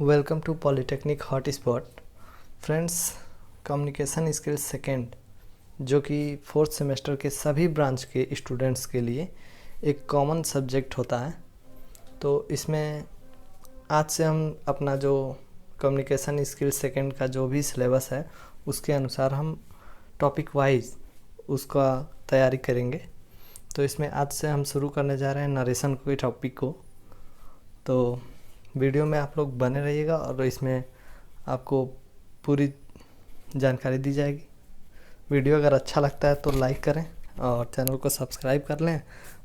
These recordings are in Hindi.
Welcome to polytechnic hot spot. Friends, communication skills second जो कि फोर्थ सेमेस्टर के सभी ब्रांच के स्टूडेंट्स के लिए एक कॉमन सब्जेक्ट होता है। तो इसमें आज से हम अपना जो कम्युनिकेशन स्किल्स सेकेंड का जो भी सिलेबस है उसके अनुसार हम टॉपिक वाइज उसका तैयारी करेंगे। तो इसमें आज से हम शुरू करने जा रहे हैं नरेशन के टॉपिक को। तो वीडियो में आप लोग बने रहिएगा और इसमें आपको पूरी जानकारी दी जाएगी। वीडियो अगर अच्छा लगता है तो लाइक करें और चैनल को सब्सक्राइब कर लें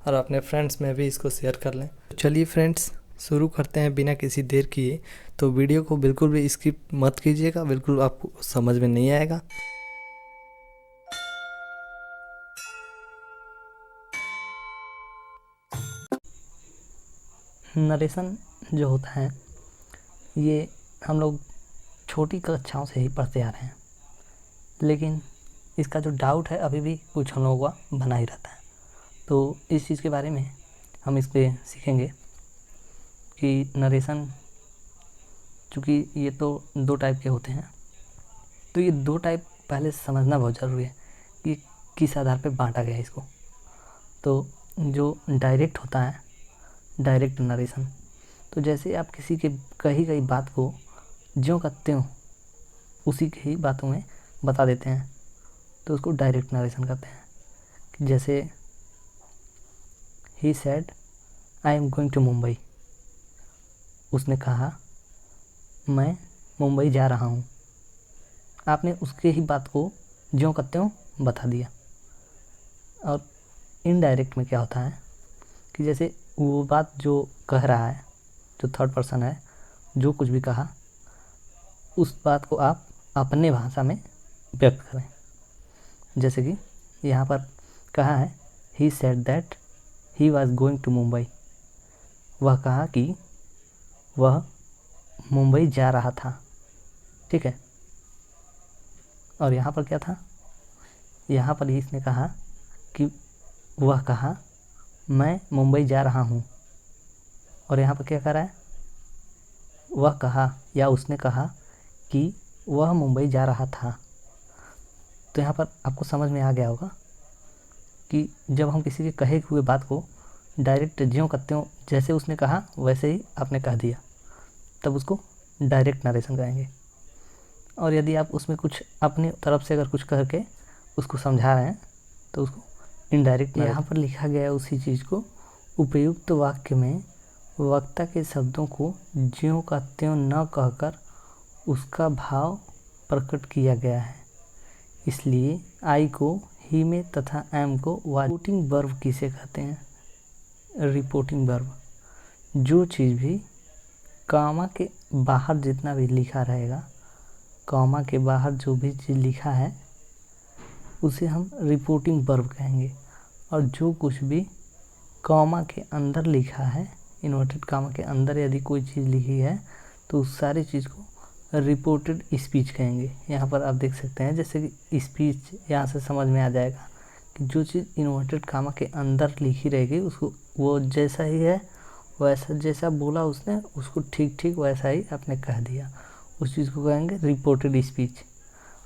और अपने फ्रेंड्स में भी इसको शेयर कर लें। चलिए फ्रेंड्स, शुरू करते हैं बिना किसी देर किए। तो वीडियो को बिल्कुल भी स्किप मत कीजिएगा, बिल्कुल आपको समझ में नहीं आएगा। नरेशन जो होता है ये हम लोग छोटी कक्षाओं से ही पढ़ते आ रहे हैं, लेकिन इसका जो डाउट है अभी भी कुछ हम लोगों का बना ही रहता है। तो इस चीज़ के बारे में हम इस पे सीखेंगे कि नरेशन, चूँकि ये तो दो टाइप के होते हैं, तो ये दो टाइप पहले समझना बहुत ज़रूरी है कि किस आधार पे बांटा गया है इसको। तो जो डायरेक्ट होता है, डायरेक्ट नरेशन, तो जैसे आप किसी के कही गई बात को ज्यों का त्यों उसी की ही बातों में बता देते हैं, तो उसको डायरेक्ट नरेशन कहते हैं। कि जैसे he said I am going to Mumbai, उसने कहा मैं मुंबई जा रहा हूँ। आपने उसके ही बात को ज्यों का त्यों बता दिया। और इनडायरेक्ट में क्या होता है कि जैसे वो बात जो कह रहा है, जो थर्ड पर्सन है, जो कुछ भी कहा उस बात को आप अपने भाषा में व्यक्त करें। जैसे कि यहाँ पर कहा है he said that he was going to Mumbai, वह कहा कि वह मुंबई जा रहा था। ठीक है। और यहाँ पर क्या था, यहाँ पर ही इसने कहा कि वह कहा मैं मुंबई जा रहा हूँ। और यहाँ पर क्या कर रहा है, वह कहा या उसने कहा कि वह मुंबई जा रहा था। तो यहाँ पर आपको समझ में आ गया होगा कि जब हम किसी के कहे हुए बात को डायरेक्ट ज्यों का त्यों जैसे उसने कहा वैसे ही आपने कह दिया, तब उसको डायरेक्ट नरेशन कहेंगे। और यदि आप उसमें कुछ अपनी तरफ से अगर कुछ कह के उसको समझा रहे हैं तो उसको इनडायरेक्ट। यहाँ पर लिखा गया है उसी चीज़ को, उपयुक्त वाक्य में वक्ता के शब्दों को ज्यों का त्यों न कहकर उसका भाव प्रकट किया गया है। इसलिए आई को ही में तथा एम को रिपोर्टिंग वर्ब किसे कहते हैं, रिपोर्टिंग वर्ब। जो चीज़ भी कॉमा के बाहर जितना भी लिखा रहेगा, कॉमा के बाहर जो भी चीज़ लिखा है उसे हम रिपोर्टिंग वर्ब कहेंगे। और जो कुछ भी कॉमा के अंदर लिखा है, इन्वर्टेड कॉमा के अंदर यदि कोई चीज़ लिखी है तो उस सारी चीज़ को रिपोर्टेड स्पीच कहेंगे। यहाँ पर आप देख सकते हैं जैसे कि स्पीच, यहाँ से समझ में आ जाएगा कि जो चीज़ इन्वर्टेड कॉमा के अंदर लिखी रहेगी उसको वो जैसा ही है वैसा, जैसा बोला उसने उसको ठीक ठीक वैसा ही आपने कह दिया, उस चीज़ को कहेंगे रिपोर्टेड स्पीच।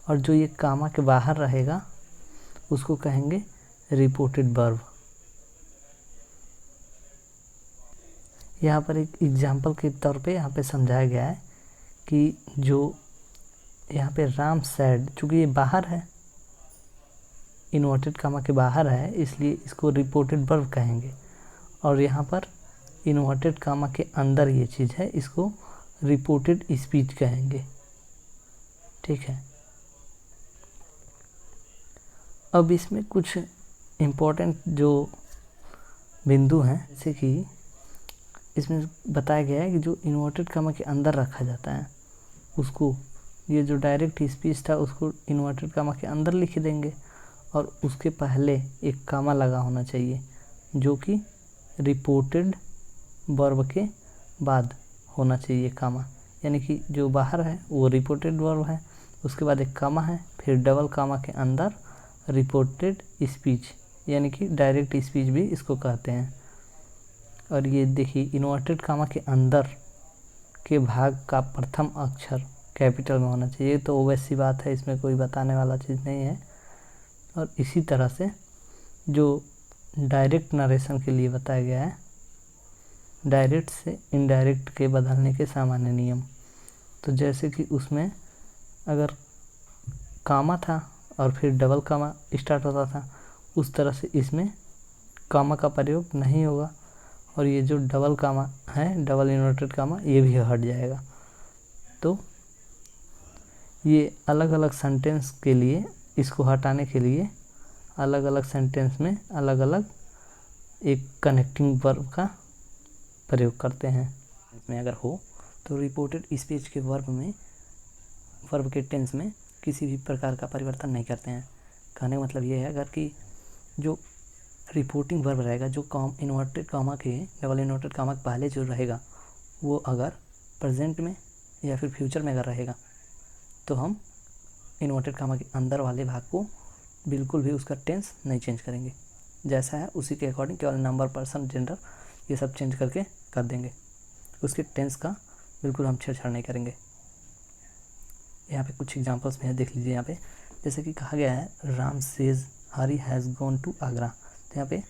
और जो ये कॉमा के बाहर रहेगा उसको कहेंगे रिपोर्टेड वर्ब। यहाँ पर एक एग्जाम्पल के तौर पे यहाँ पे समझाया गया है कि जो यहाँ पे राम सैड, चूँकि ये बाहर है, इन्वर्टेड कॉमा के बाहर है, इसलिए इसको रिपोर्टेड वर्ब कहेंगे। और यहाँ पर इन्वर्टेड कॉमा के अंदर ये चीज़ है, इसको रिपोर्टेड स्पीच कहेंगे। ठीक है। अब इसमें कुछ इम्पोर्टेंट जो बिंदु हैं, जैसे कि इसमें बताया गया है कि जो इन्वर्टेड कॉमा के अंदर रखा जाता है उसको, ये जो डायरेक्ट स्पीच था उसको इन्वर्टेड कॉमा के अंदर लिख देंगे और उसके पहले एक कॉमा लगा होना चाहिए जो कि रिपोर्टेड वर्ब के बाद होना चाहिए कॉमा। यानी कि जो बाहर है वो रिपोर्टेड वर्ब है, उसके बाद एक कॉमा है, फिर डबल कॉमा के अंदर रिपोर्टेड स्पीच, यानी कि डायरेक्ट स्पीच भी इसको कहते हैं। और ये देखिए इन्वर्टेड कॉमा के अंदर के भाग का प्रथम अक्षर कैपिटल में होना चाहिए। तो ओबवियस सी बात है, इसमें कोई बताने वाला चीज़ नहीं है। और इसी तरह से जो डायरेक्ट नरेशन के लिए बताया गया है, डायरेक्ट से इनडायरेक्ट के बदलने के सामान्य नियम। तो जैसे कि उसमें अगर कामा था और फिर डबल कामा स्टार्ट होता था, उस तरह से इसमें कामा का प्रयोग नहीं होगा। और ये जो डबल कामा है, डबल इन्वर्टेड कामा, ये भी हट जाएगा। तो ये अलग अलग सेंटेंस के लिए, इसको हटाने के लिए अलग अलग सेंटेंस में अलग अलग एक कनेक्टिंग वर्ब का प्रयोग करते हैं। इसमें अगर हो तो रिपोर्टेड स्पीच के वर्ब के टेंस में किसी भी प्रकार का परिवर्तन नहीं करते हैं। कहने का मतलब ये है, अगर कि जो रिपोर्टिंग वर्ब रहेगा, जो इन्वर्टेड कामा के, डबल इन्वर्टेड कामा के पहले जो रहेगा, वो अगर प्रेजेंट में या फिर फ्यूचर में अगर रहेगा, तो हम इन्वर्टेड कामा के अंदर वाले भाग को बिल्कुल भी उसका टेंस नहीं चेंज करेंगे। जैसा है उसी के अकॉर्डिंग केवल नंबर, पर्सन, जेंडर ये सब चेंज करके कर देंगे। उसके टेंस का बिल्कुल हम छेड़छाड़ नहीं करेंगे। यहाँ पे कुछ एग्जांपल्स में है, देख लीजिए। यहाँ पे जैसे कि कहा गया है Ram says Hari has gone to Agra. तो यहाँ पे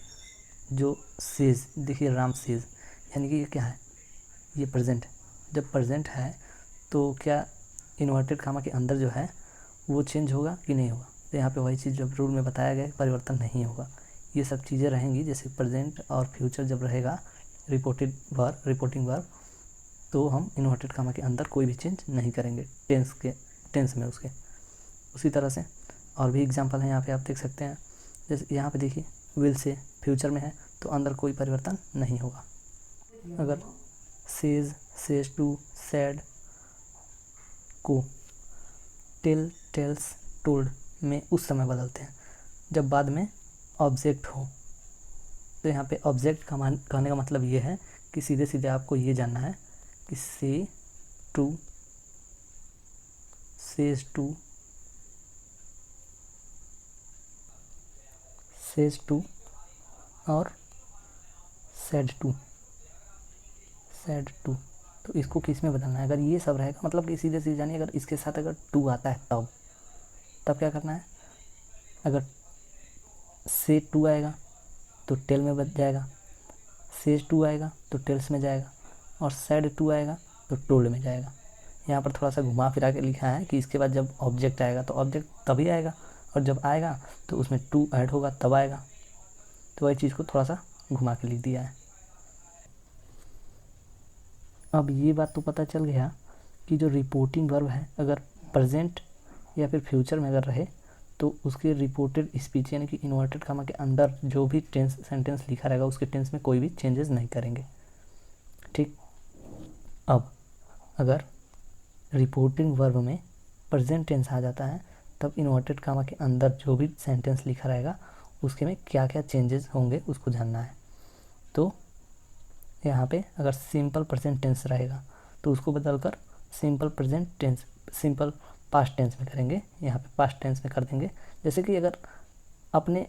जो सेज, देखिए राम सेज, यानी कि ये क्या है, ये प्रेजेंट है। जब प्रेजेंट है तो क्या इन्वर्टेड कामा के अंदर जो है वो चेंज होगा कि नहीं होगा? तो यहाँ पे वही चीज़ जब रूल में बताया गया, परिवर्तन नहीं होगा। ये सब चीज़ें रहेंगी। जैसे प्रेजेंट और फ्यूचर जब रहेगा रिपोर्टिंग वर्ब, तो हम इन्वर्टेड कामा के अंदर कोई भी चेंज नहीं करेंगे टेंस में उसके। उसी तरह से और भी एग्जांपल है यहाँ पे, आप देख सकते हैं। जैसे यहाँ पे देखिए विल से फ्यूचर में है तो अंदर कोई परिवर्तन नहीं होगा। अगर सेज, सेज टू, सेड को टेल, टेल्स, टोल्ड में उस समय बदलते हैं जब बाद में ऑब्जेक्ट हो। तो यहाँ पे ऑब्जेक्ट कहने का मतलब ये है कि सीधे सीधे आपको ये जानना है कि say to, says to, says to और सेड टू, सेड टू। तो इसको किस में बदलना है? अगर ये सब रहेगा, मतलब कि सीधे सीधे जानिए, अगर इसके साथ अगर टू आता है तब क्या करना है? अगर से टू आएगा तो टेल में बदल जाएगा, सेज टू आएगा तो टेल्स में जाएगा, और सेड टू आएगा तो टोल्ड में जाएगा। यहाँ पर थोड़ा सा घुमा फिरा के लिखा है कि इसके बाद जब ऑब्जेक्ट आएगा तो ऑब्जेक्ट तभी आएगा, और जब आएगा तो उसमें टू ऐड होगा तब आएगा। तो वही चीज़ को थोड़ा सा घुमा के लिख दिया है। अब ये बात तो पता चल गया कि जो रिपोर्टिंग वर्ब है, अगर प्रेजेंट या फिर फ्यूचर में अगर रहे तो उसके रिपोर्टेड स्पीच यानी कि इन्वर्टेड कामा के अंदर जो भी सेंटेंस लिखा रहेगा उसके टेंस में कोई भी चेंजेस नहीं करेंगे। ठीक। अब अगर रिपोर्टिंग वर्ब में प्रेजेंट टेंस आ जाता है, तब इन्वर्टेड कामा के अंदर जो भी सेंटेंस लिखा रहेगा उसके में क्या क्या चेंजेस होंगे उसको जानना है। तो यहाँ पे अगर सिंपल प्रेजेंट टेंस रहेगा तो उसको बदलकर simple present tense, simple past tense में करेंगे। यहाँ पे पास्ट टेंस में कर देंगे। जैसे कि अगर अपने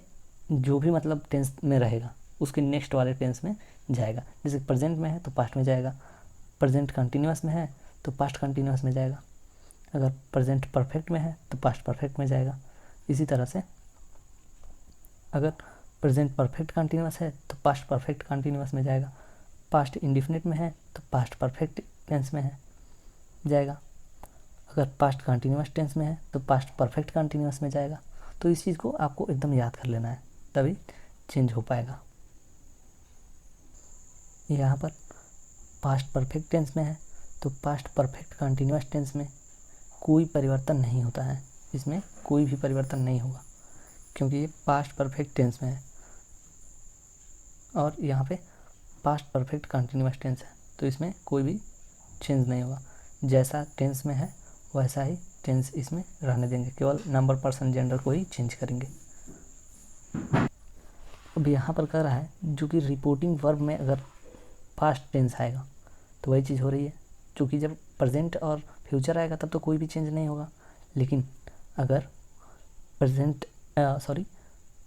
जो भी मतलब टेंस में रहेगा उसके नेक्स्ट वाले टेंस में जाएगा। जैसे प्रेजेंट में है तो पास्ट में जाएगा, प्रेजेंट कंटिन्यूअस में है तो पास्ट कंटिन्यूअस में जाएगा, अगर प्रेजेंट परफेक्ट में है तो पास्ट परफेक्ट में जाएगा। इसी तरह से अगर प्रेजेंट परफेक्ट कंटिन्यूअस है तो पास्ट परफेक्ट कंटिन्यूअस में जाएगा, पास्ट इंडिफिनिट में है तो पास्ट परफेक्ट टेंस में है जाएगा, अगर पास्ट कंटिन्यूअस टेंस में है तो पास्ट परफेक्ट कंटिन्यूअस में जाएगा। तो इस चीज़ को आपको एकदम याद कर लेना है, तभी चेंज हो पाएगा। यहाँ पर पास्ट परफेक्ट टेंस में है तो पास्ट परफेक्ट कंटिन्यूअस टेंस में कोई परिवर्तन नहीं होता है, इसमें कोई भी परिवर्तन नहीं होगा क्योंकि ये पास्ट परफेक्ट टेंस में है। और यहाँ पे पास्ट परफेक्ट कंटिन्यूअस टेंस है तो इसमें कोई भी चेंज नहीं होगा, जैसा टेंस में है वैसा ही टेंस इसमें रहने देंगे, केवल नंबर, पर्सन, जेंडर को ही चेंज करेंगे। अब यहाँ पर कह रहा है जो कि रिपोर्टिंग वर्ब में अगर पास्ट टेंस आएगा तो वही चीज़ हो रही है, क्योंकि जब प्रेजेंट और फ्यूचर आएगा तब तो कोई भी चेंज नहीं होगा। लेकिन अगर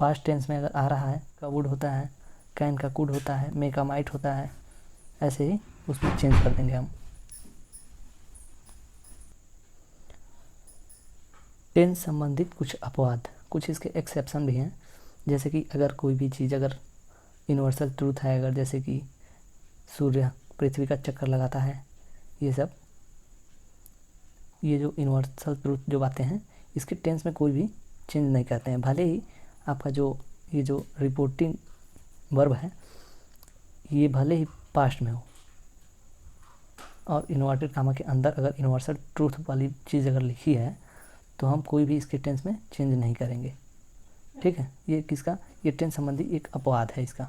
पास्ट टेंस में अगर आ रहा है, का वुड होता है, कैन का कुड होता है, मे का माइट होता है, ऐसे ही उसमें चेंज कर देंगे हम। टेंस संबंधित कुछ अपवाद, कुछ इसके एक्सेप्शन भी हैं, जैसे कि अगर कोई भी चीज़ अगर यूनिवर्सल ट्रूथ है, अगर जैसे कि सूर्य पृथ्वी का चक्कर लगाता है, ये सब, ये जो यूनिवर्सल ट्रूथ जो बातें हैं, इसके टेंस में कोई भी चेंज नहीं करते हैं, भले ही आपका जो ये जो रिपोर्टिंग वर्ब है ये भले ही पास्ट में हो, और इन्वर्टेड कामा के अंदर अगर यूनिवर्सल ट्रूथ वाली चीज़ अगर लिखी है तो हम कोई भी इसके टेंस में चेंज नहीं करेंगे। ठीक है, ये किसका, ये टेंस संबंधी एक अपवाद है इसका।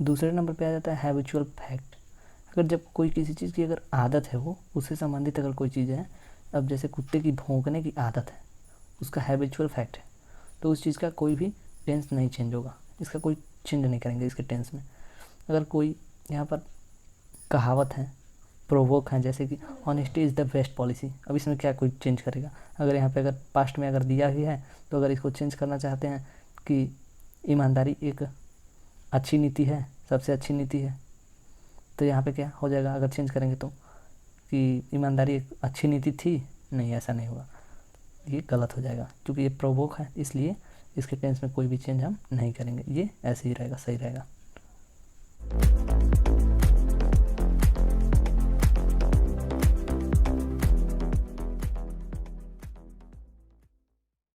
दूसरे नंबर पे आ जाता है हैबिचुअल फैक्ट। अगर जब कोई किसी चीज़ की अगर आदत है, वो उससे संबंधित अगर कोई चीज़ है, अब जैसे कुत्ते की भौंकने की आदत है, उसका हैबिचुअल फैक्ट है, तो उस चीज़ का कोई भी टेंस नहीं चेंज होगा, इसका कोई चेंज नहीं करेंगे इसके टेंस में। अगर कोई यहाँ पर कहावत है, प्रोवोक है, जैसे कि honesty is the best policy, अब इसमें क्या कोई चेंज करेगा। अगर यहाँ पे अगर पास्ट में अगर दिया ही है तो अगर इसको चेंज करना चाहते हैं कि ईमानदारी एक अच्छी नीति है, सबसे अच्छी नीति है, तो यहाँ पे क्या हो जाएगा अगर चेंज करेंगे तो, कि ईमानदारी एक अच्छी नीति थी, नहीं ऐसा नहीं होगा, ये गलत हो जाएगा। क्योंकि ये प्रोवोक है इसलिए इसके टेंस में कोई भी चेंज हम नहीं करेंगे, ये ऐसे ही रहेगा, सही रहेगा।